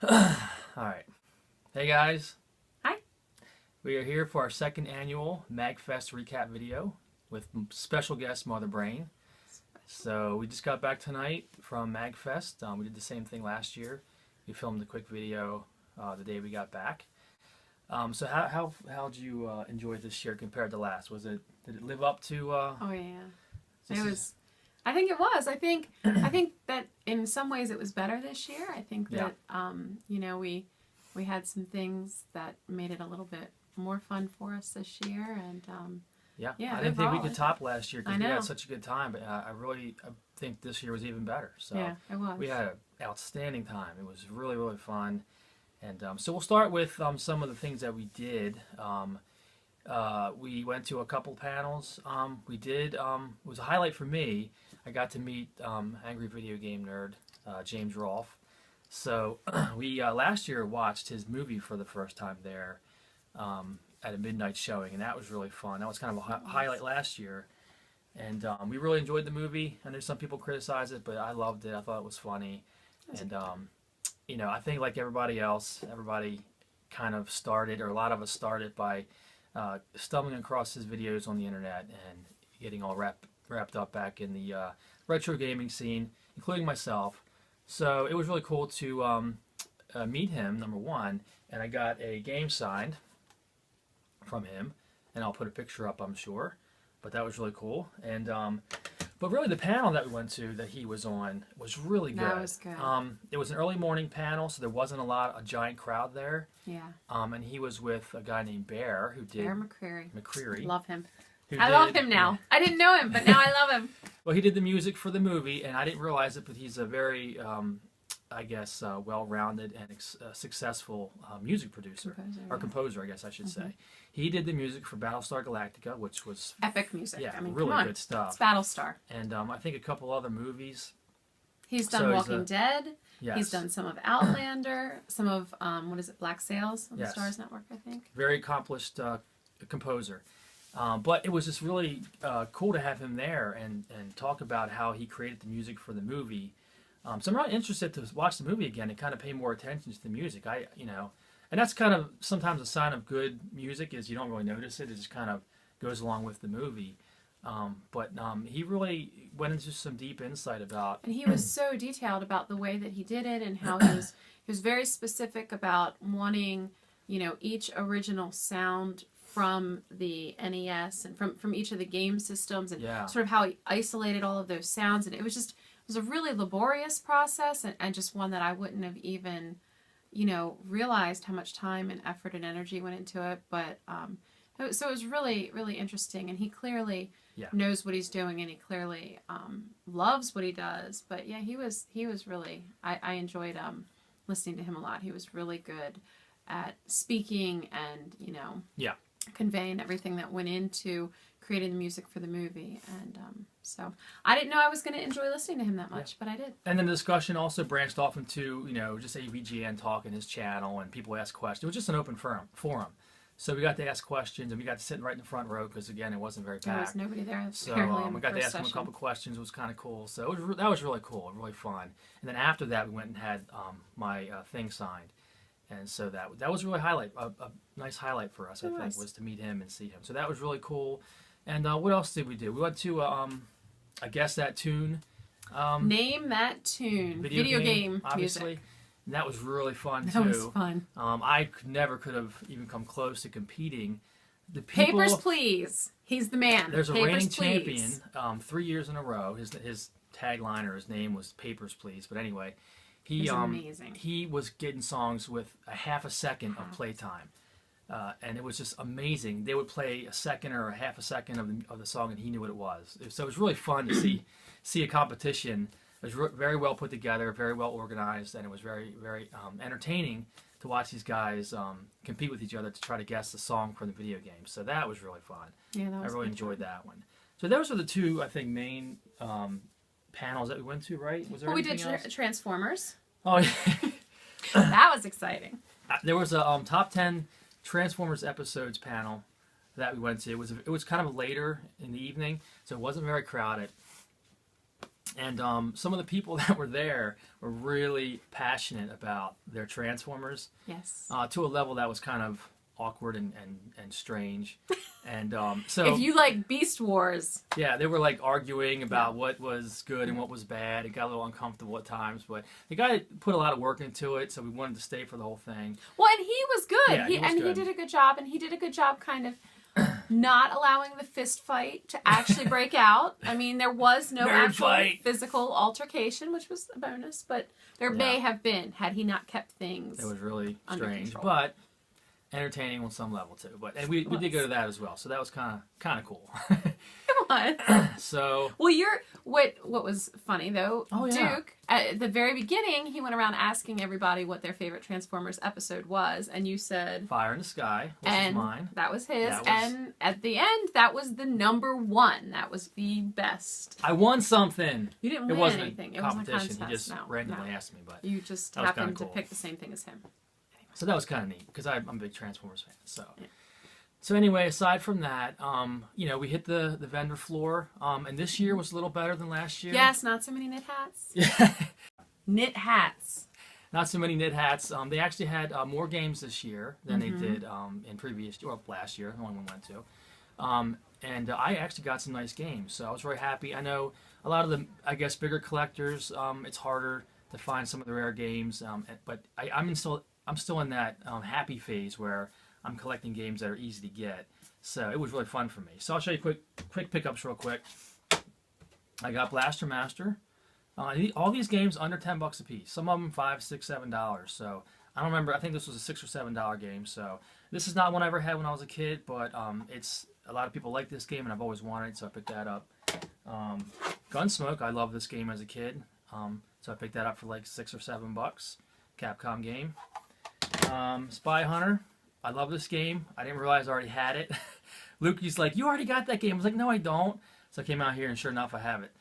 Alright. Hey guys. Hi. We are here for our second annual MAGFest recap video with special guest Mother Brain. So we just got back tonight from MAGFest. We did the same thing last year. We filmed a quick video the day we got back. So how'd you enjoy this year compared to last? Did it live up to? Oh yeah, it was. I think it was. I think that in some ways it was better this year. I think that we had some things that made it a little bit more fun for us this year, and I didn't think we could top last year because we had such a good time. But I think this year was even better. So yeah, it was. We had an outstanding time. It was really fun. And so we'll start with some of the things that we did. We went to a couple panels. It was a highlight for me. I got to meet angry video game nerd James Rolfe. So we last year watched his movie for the first time there at a midnight showing, and that was really fun. That was kind of a highlight last year. And we really enjoyed the movie. I know some people criticize it, but I loved it. I thought it was funny. And I think like everybody else, everybody kind of started, or a lot of us started by stumbling across his videos on the internet and getting all wrapped up back in the retro gaming scene, including myself. So it was really cool to meet him, number one, and I got a game signed from him, and I'll put a picture up, I'm sure. But that was really cool. And but really, the panel that we went to that he was on was really good. That was good. It was an early morning panel, so there wasn't a giant crowd there. Yeah. And he was with a guy named Bear who did Bear McCreary. Love him. I love him now. I didn't know him, but now I love him. Well, he did the music for the movie, and I didn't realize it, but he's a very, well-rounded and successful music producer. Composer, I guess I should say. He did the music for Battlestar Galactica, which was epic music. Yeah, I mean, really come on. good stuff. It's Battlestar. And I think a couple other movies. He's done Walking Dead. Yes. He's done some of Outlander, some of Black Sails on the Stars Network, I think. Very accomplished composer. But it was just really cool to have him there and talk about how he created the music for the movie. So I'm really interested to watch the movie again and kind of pay more attention to the music. And that's kind of sometimes a sign of good music is you don't really notice it. It just kind of goes along with the movie. But he really went into some deep insight about. And he was so detailed about the way that he did it and how he was very specific about wanting, each original sound from the NES and from each of the game systems and sort of how he isolated all of those sounds. And it was a really laborious process and just one that I wouldn't have even, realized how much time and effort and energy went into it. But so it was really, really interesting. And he clearly knows what he's doing, and he clearly loves what he does. But yeah, he was really, I enjoyed listening to him a lot. He was really good at speaking and, conveying everything that went into creating the music for the movie. And so I didn't know I was going to enjoy listening to him that much, but I did. And then the discussion also branched off into, just AVGN talk in his channel, and people ask questions. It was just an open forum. So we got to ask questions, and we got to sit right in the front row because, again, it wasn't very packed. There was nobody there. So we got to ask him a couple questions. It was kind of cool. So that was really cool, really fun. And then after that, we went and had my thing signed. And so that was really a nice highlight for us, I think, was to meet him and see him. So that was really cool. And what else did we do? We went to, I guess, that tune. Name that tune. Video game obviously. Music. And that was really fun, too. That was fun. I never could have even come close to competing. The people, Papers, Please. He's the man. There's a Papers, reigning Please. champion 3 years in a row. His tagline or his name was Papers, Please. But anyway, he was getting songs with a half a second of playtime. And it was just amazing. They would play a second or a half a second of the song, and he knew what it was. So it was really fun to see a competition. It was very well put together, very well organized, and it was very, very entertaining to watch these guys compete with each other to try to guess the song from the video game. So that was really fun. Yeah, that was I really enjoyed that one. So those are the two, I think, main panels that we went to, right? Was there anything else? We did Transformers. Oh, yeah. That was exciting. There was a top 10 Transformers episodes panel that we went to. It was kind of later in the evening, so it wasn't very crowded. And some of the people that were there were really passionate about their Transformers. Yes. To a level that was kind of awkward and strange. And so if you like Beast Wars, yeah, they were like arguing about what was good and what was bad. It got a little uncomfortable at times, but the guy put a lot of work into it, so we wanted to stay for the whole thing. well, and he was good. Yeah, he was He good. did a good job, and he did a good job kind of not allowing the fist fight to actually break out. I mean, there was no Nerd actual fight. physical altercation, which was a bonus, but there may have been had he not kept things. It was really under strange, control. but entertaining on some level too. But and we did go to that as well, so that was kind of cool. Come on. So Well, what was funny though, Oh, yeah. Duke, at the very beginning, he went around asking everybody what their favorite Transformers episode was, and you said Fire in the Sky, which is and mine. that was his, That was- and at the end, that was the #1. That was the best. I won something. You didn't It win wasn't anything. a It wasn't a competition. contest. He just no, randomly no. asked me, but You just That was happened kinda to cool. pick the same thing as him. so that was kind of neat because I'm a big Transformers fan. So. Yeah. So anyway, aside from that, we hit the vendor floor, and this year was a little better than last year. Yes, not so many knit hats. Yeah. Knit hats. Not so many knit hats. They actually had more games this year than they did in last year, the one we went to. And I actually got some nice games, so I was very happy. I know a lot of the, I guess, bigger collectors, it's harder to find some of the rare games, but I'm still in that happy phase where I'm collecting games that are easy to get. So it was really fun for me. So I'll show you quick pickups real quick. I got Blaster Master. All these games under $10 a piece. Some of them $5, $6, $7. So I don't remember. I think this was a $6 or $7 game. So this is not one I ever had when I was a kid, but it's a lot of people like this game, and I've always wanted it, so I picked that up. Gunsmoke. I loved this game as a kid, so I picked that up for like $6 or $7. Capcom game. Spy Hunter. I love this game. I didn't realize I already had it. Lukey's like, you already got that game. I was like, no, I don't. So I came out here, and sure enough, I have it.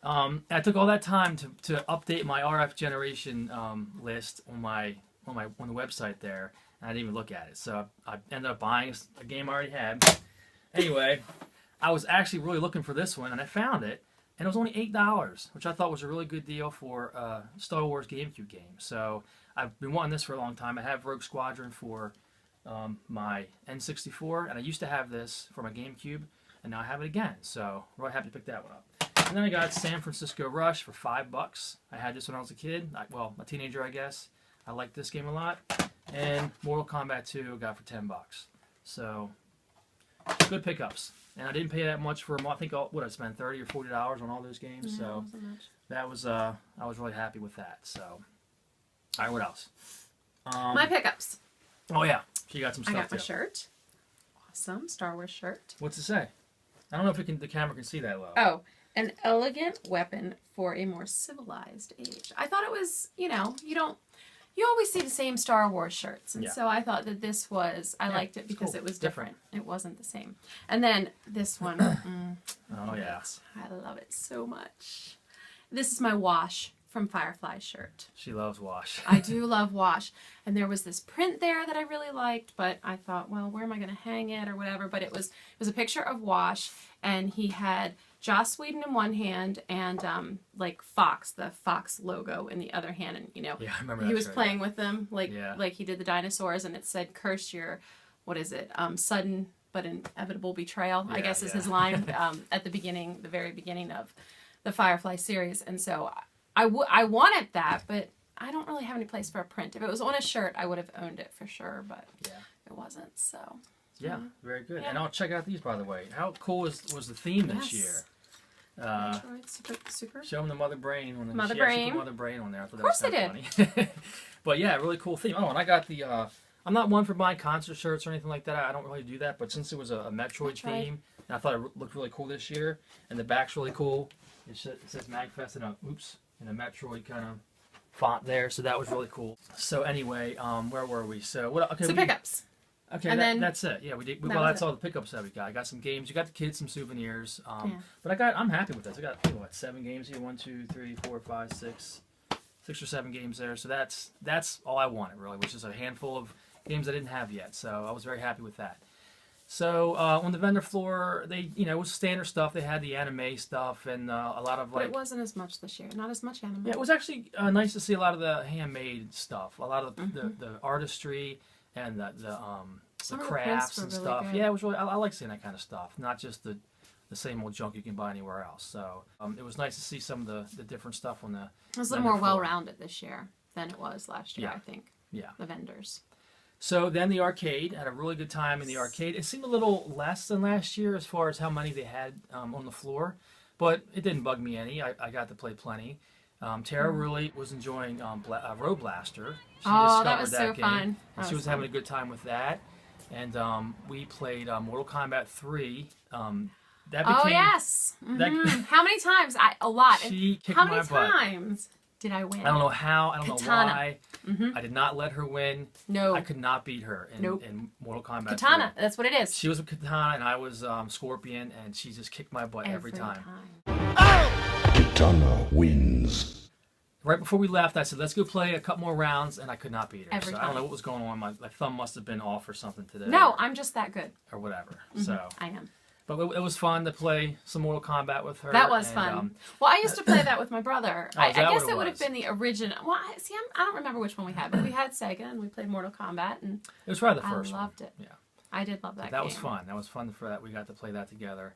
I took all that time to update my RF generation list on the website there, and I didn't even look at it. So I ended up buying a game I already had. Anyway, I was actually really looking for this one, and I found it, and it was only $8, which I thought was a really good deal for a Star Wars GameCube game. So I've been wanting this for a long time. I have Rogue Squadron for my N64, and I used to have this for my GameCube, and now I have it again. So I'm really happy to pick that one up. And then I got San Francisco Rush for $5. I had this when I was a kid, a teenager, I guess. I liked this game a lot. And Mortal Kombat 2 I got for $10. So good pickups. And I didn't pay that much for them. I think I spent $30 or $40 on all those games. Yeah, So wasn't much. that was I was really happy with that. So all right, what else? My pickups. Oh yeah, she got some I stuff got my too. shirt. Awesome Star Wars shirt. What's it say? I don't know if the camera can see that well. Oh, an elegant weapon for a more civilized age. I thought it was, you always see the same Star Wars shirts. And Yeah. so I thought that this was, I liked it because cool. it was It's different. different. It wasn't the same. And then this one. Oh yeah. I love it so much. This is my Wash from Firefly shirt. She loves Wash. I do love Wash. And there was this print there that I really liked, but I thought, well, where am I going to hang it or whatever? But it was a picture of Wash, and he had Joss Whedon in one hand and Fox, the Fox logo in the other hand, and Yeah, I remember that. he was shirt. playing with them like he did the dinosaurs, and it said, "Curse your, what is it? Sudden but inevitable betrayal." I guess is his line at the very beginning of the Firefly series, and so I wanted that, but I don't really have any place for a print. If it was on a shirt, I would have owned it for sure, but it wasn't. So yeah, very good. Yeah. And I'll check out these, by the way. How cool was the theme this Yes. year? Android, super. Show them the Mother Brain on the Mother she actually Brain. put Mother Brain on there. I thought Of course that they was kind of funny. But yeah, really cool theme. Oh, and I got the. I'm not one for buying concert shirts or anything like that. I don't really do that. But since it was a Metroid theme, and I thought it looked really cool this year, and the back's really cool. It says MAGFest in a Metroid kind of font there, so that was really cool. So anyway, where were we? So what? Okay, So pickups. Okay, And then that's it. Yeah, we did. Well, that's all the pickups that we got. I got some games. You got the kids some souvenirs. But I'm happy with this. I got 7 games here. 1, 2, 3, 4, 5, 6 or 7 games there. So that's all I wanted really, which is a handful of games I didn't have yet. So I was very happy with that. So on the vendor floor, they, it was standard stuff. They had the anime stuff and a lot of But it wasn't as much this year. Not as much anime. Yeah, it was actually nice to see a lot of the handmade stuff, a lot of the artistry and the Some of the crafts prints were and really stuff. good. Yeah, it was really. I like seeing that kind of stuff, not just the same old junk you can buy anywhere else. So it was nice to see some of the different stuff on the. It was a little more well-rounded this year than it was last year, Yeah. I think. Yeah. The vendors. So then the arcade, had a really good time in the arcade. It seemed a little less than last year as far as how many they had on the floor, but it didn't bug me any. I got to play plenty. Tara really was enjoying Road Blaster. She That was discovered so fun. And she was having a good time with that. And we played Mortal Kombat 3. That became, Oh, yes. that- How many times? A lot. She kicked How my many butt. times did I win? I don't know how. I don't Katana. know why. I did not let her win. No. I could not beat her in, Nope. in Mortal Kombat 3. Katana. That's what it is. She was a Katana and I was Scorpion, and she just kicked my butt every time. Katana wins. Right before we left, I said, let's go play a couple more rounds, and I could not beat her. Every so I don't time. know what was going on. My thumb must have been off or something today. No, I'm just that good. Or whatever. So, I am. but it was fun to play some Mortal Kombat with her. That was and, fun. Well, I used to play that with my brother. Oh, is that I guess what it it would have was? been the original. Well, I don't remember which one we had, but we had Sega and we played Mortal Kombat, and It was probably the first I loved one. it. Yeah. I did love that. That game. was fun. That was fun for that. We got to play that together.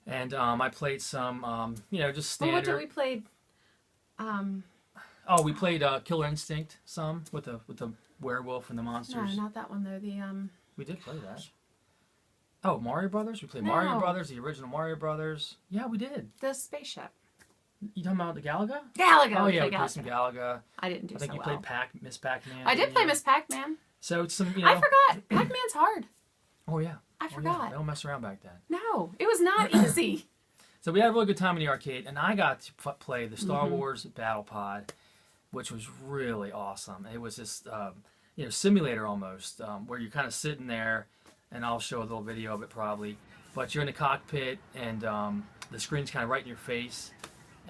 And I played some, just Well, standard. what did we play? Oh, we played Killer Instinct some with the werewolf and the No, monsters. not that one though. The We did play that. Oh, Mario Brothers? We played No. Mario Brothers, the original Mario Brothers. Yeah, we did. the spaceship. You talking about the Galaga? Galaga. Oh we yeah, we played played some Galaga. Galaga. I didn't do I think so you well. played Miss Pac-Man. I did didn't play you? Miss Pac-Man. So it's some, I forgot. Pac-Man's hard. Oh yeah. I Oh, yeah. forgot. They don't mess around back then. No, it was not easy. So we had a really good time in the arcade, and I got to play the Star Mm-hmm. Wars Battle Pod, which was really awesome. It was this, simulator almost, where you're kind of sitting there, and I'll show a little video of it probably. But you're in the cockpit, and the screen's kind of right in your face,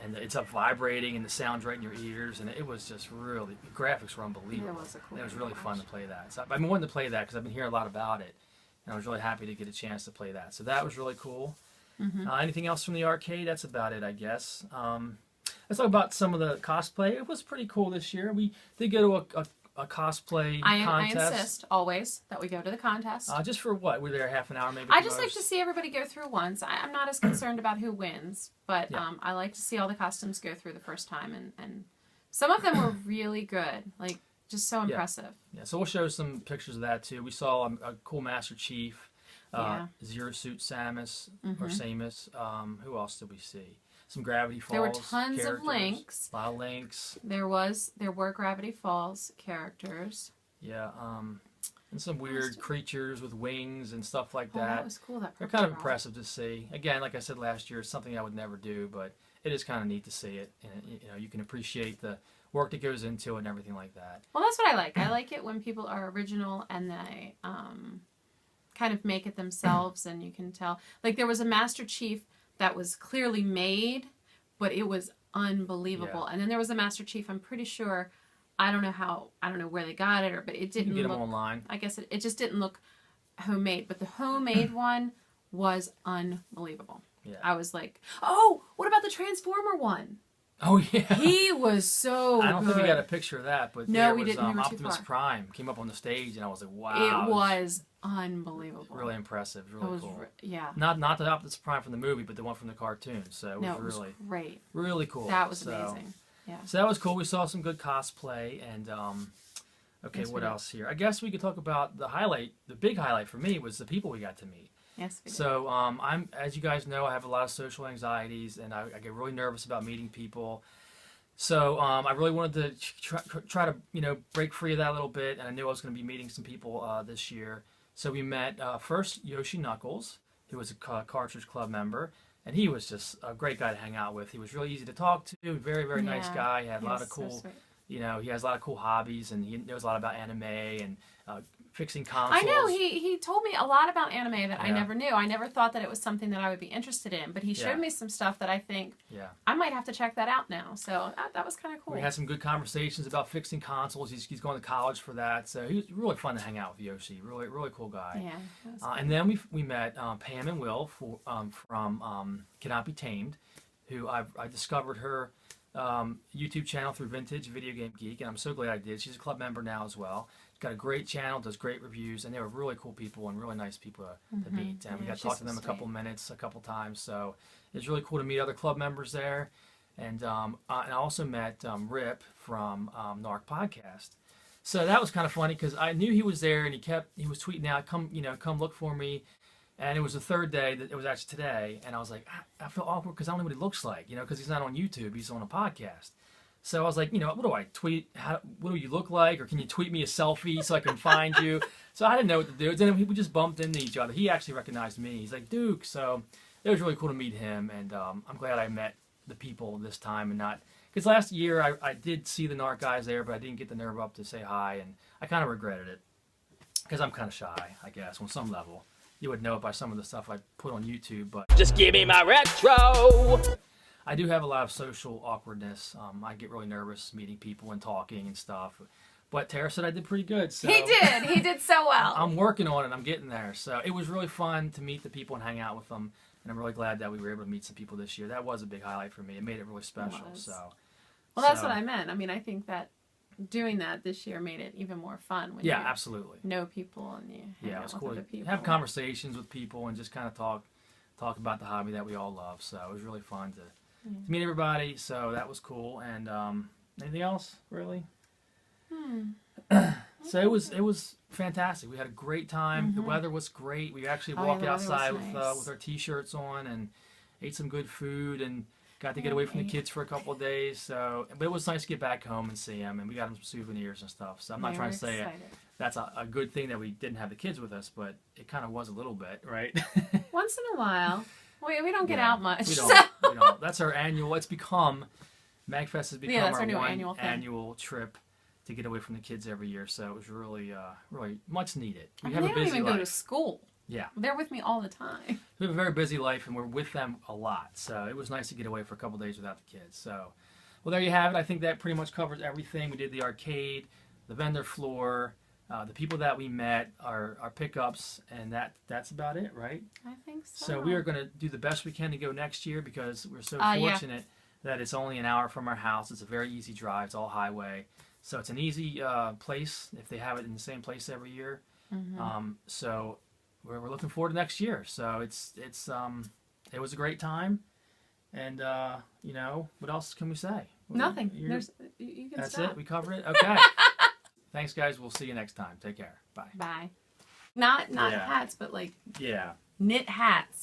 and it's up vibrating, and the sound's right in your ears, and it was just really, the graphics were unbelievable. It was a cool And it was game really to fun to watch. play that. So I've been wanting to play that because I've been hearing a lot about it, and I was really happy to get a chance to play that. So that was really cool. Anything else from the arcade? That's about it, I guess. Let's talk about some of the cosplay. It was pretty cool this year. We did go to a cosplay I contest. insist always that we go to the contest. Just for what? We're there half an hour maybe. I at just the like to most? see everybody go through once. I'm not as concerned about who wins, but Yeah. I like to see all the costumes go through the first time, and some of them were really good, like just so impressive. Yeah, so we'll show some pictures of that too. We saw a cool Master Chief, Yeah. Zero Suit Samus or Samus. Who else did we see? Some Gravity Falls. There were tons of characters. links. A lot of links. There were Gravity Falls characters. Yeah, and some weird creatures with wings and stuff like Oh, that. that was cool. That They're purple kind of rock. impressive to see. Again, like I said last year, it's something I would never do, but it is kind of neat to see it, and you can appreciate the work that goes into it and everything like that. Well, that's what I like. I like it when people are original and they kind of make it themselves, and you can tell. Like there was a Master Chief that was clearly made, but it was unbelievable. Yeah. And then there was a Master Chief. I'm pretty sure. I don't know where they got it, but it You didn't can get look. them online. I guess it just didn't look homemade. But the homemade one was unbelievable. Yeah. I was like, oh, what about the Transformer one? Oh yeah. He was so I don't good. think we got a picture of that, but No, there we was didn't. We were too Optimus far. Prime came up on the stage, and I was like, wow. It was unbelievable. really impressive, It really was cool. yeah. Not the Optimus Prime from the movie, but the one from the cartoon. So it was No, it was really great. really cool. That was So- amazing. Yeah. So that was cool. We saw some good cosplay, and okay, Yes, we what did. else here? I guess we could talk about the highlight. The big highlight for me was the people we got to meet. Yes, we did. So as you guys know, I have a lot of social anxieties, and I get really nervous about meeting people. So I really wanted to try to break free of that a little bit, and I knew I was going to be meeting some people this year. So we met first Yoshi Knuckles, who was a Cartridge Club member, and he was just a great guy to hang out with. He was really easy to talk to, very very nice Yeah, guy. He had a he lot was of so cool sweet. You know, he has a lot of cool hobbies, and he knows a lot about anime and fixing I consoles. know he told me a lot about anime that I Yeah. never knew. I never thought that it was something that I would be interested in, but he showed Yeah. me some stuff that I think Yeah. I might have to check that out now. So that was kind of cool. We had some good conversations about fixing consoles. He's going to college for that, so he was really fun to hang out with Yoshi. Really cool guy. Yeah. That was And then we met Pam and Will from Cannot Be Tamed, who I discovered her YouTube channel through Vintage Video Game Geek, and I'm so glad I did. She's a club member now as well. She's got a great channel, does great reviews, and they were really cool people and really nice people to meet. And we Yeah, got to talk she's to them so a couple minutes, a couple times. So it was really cool to meet other club members there. And I also met Rip from Narc Podcast. So that was kind of funny because I knew he was there, and he was tweeting out, come look for me. And it was the third day, that it was actually today, and I was like, I feel awkward because I don't know what he looks like, because he's not on YouTube, he's on a podcast. So I was like, what do I tweet? What do you look like? Or can you tweet me a selfie so I can find you? So I didn't know what to do. Then we just bumped into each other. He actually recognized me. He's like, Duke. So it was really cool to meet him, and I'm glad I met the people this time and not... Because last year I did see the NARC guys there, but I didn't get the nerve up to say hi, and I kind of regretted it. Because I'm kind of shy, I guess, on some level. You would know it by some of the stuff I put on YouTube, but Just give me my retro. I do have a lot of social awkwardness. I get really nervous meeting people and talking and stuff. But Tara said I did pretty good. So He did so well. I'm working on it. I'm getting there. So it was really fun to meet the people and hang out with them. And I'm really glad that we were able to meet some people this year. That was a big highlight for me. It made it really special. Well, that's what I meant. I mean, I think that doing that this year made it even more fun when you absolutely. know people and you hang Yeah, it out was with cool other to people. have conversations with people and just kind of talk about the hobby that we all love. So it was really fun to meet everybody. So that was cool. And anything else, really? So it was fantastic. We had a great time. The weather was great. We actually walked the weather was outside nice. with our t-shirts on and ate some good food and got to get away from the kids for a couple of days. So, but it was nice to get back home and see them, and we got them some souvenirs and stuff. So I'm not trying to say that's a good thing that we didn't have the kids with us, but it kind of was a little bit, right? Once in a while. We don't get Yeah, out much. We so- don't. That's our annual. It's become MAGFest has become that's our our new one annual thing. annual trip to get away from the kids every year. So it was really much needed. We I mean, have they a don't busy even life. go to school. Yeah. They're with me all the time. We have a very busy life, and we're with them a lot. So it was nice to get away for a couple days without the kids. So, well, there you have it. I think that pretty much covers everything. We did the arcade, the vendor floor, the people that we met, our pickups, and that's about it, right? I think so. So we are going to do the best we can to go next year because we're so Yeah. fortunate that it's only an hour from our house. It's a very easy drive. It's all highway. So it's an easy place if they have it in the same place every year. So we're looking forward to next year. So it was a great time. And, what else can we say? Nothing. You can That's stop. it. We covered it? Okay. Thanks, guys. We'll see you next time. Take care. Bye. Bye. Not Yeah. hats, but like Yeah. knit hats.